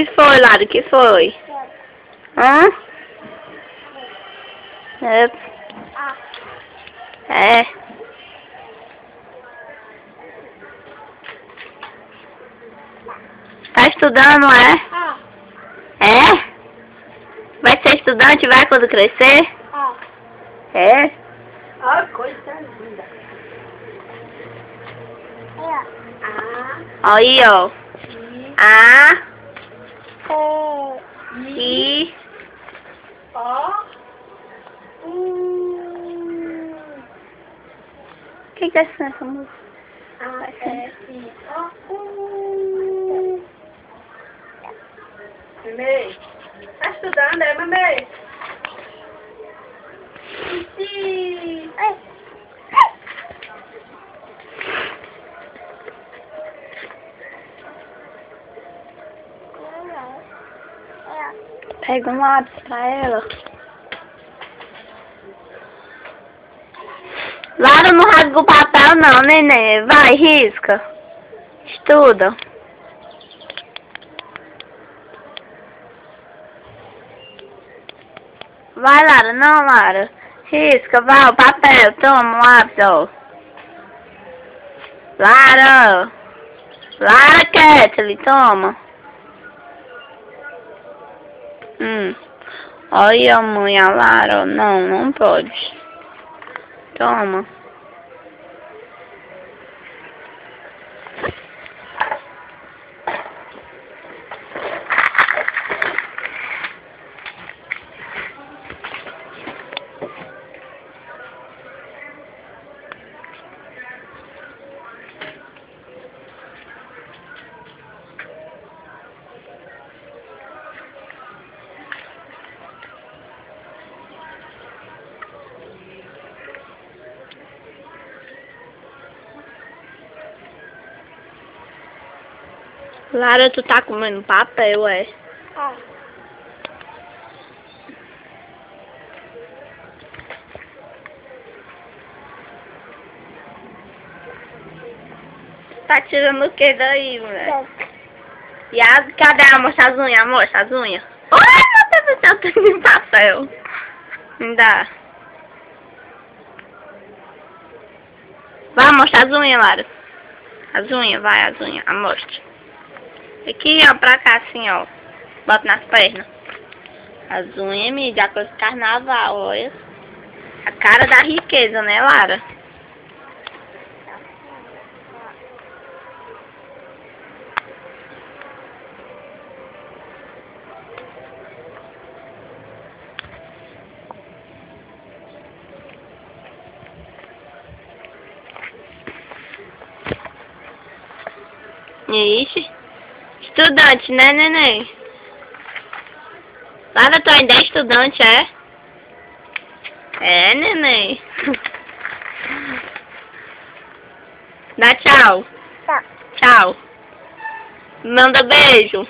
Que foi, Lara? Que foi? Hã? É. Tá estudando, é? É? Vai ser estudante, vai, quando crescer? É? Ó, coisa linda. Aí, ó. A. I. Ó. O que é essa música? F. Ó. Mamãe. Tá estudando, é, mamãe? Sim. Pega um lápis pra ela. Lara, não rasga o papel não, neném. Vai, risca. Estuda. Vai, Lara. Não, Lara. Risca, vai, o papel. Toma um lápis, ó. Lara. Lara, Kathleen, toma. Olha, mãe, a Lara. Não, não pode. Toma. Lara, tu tá comendo papel, é? Tá tirando o que daí, mulher? E as, cadê a mostra as unhas? Mostra as unhas. Ai, meu Deus do céu, tem de papel. Me dá. Vai mostrar as unhas, Lara. As unhas, vai, as unhas. Amostra. Aqui, ó, pra cá, assim, ó. Bota nas pernas. As unhas, mídia, a coisa do carnaval, olha. A cara da riqueza, né, Lara? Ixi. Estudante, né, neném? Lara, tu ainda é estudante, é? É, neném. Dá tchau. Tá. Tchau. Manda beijo.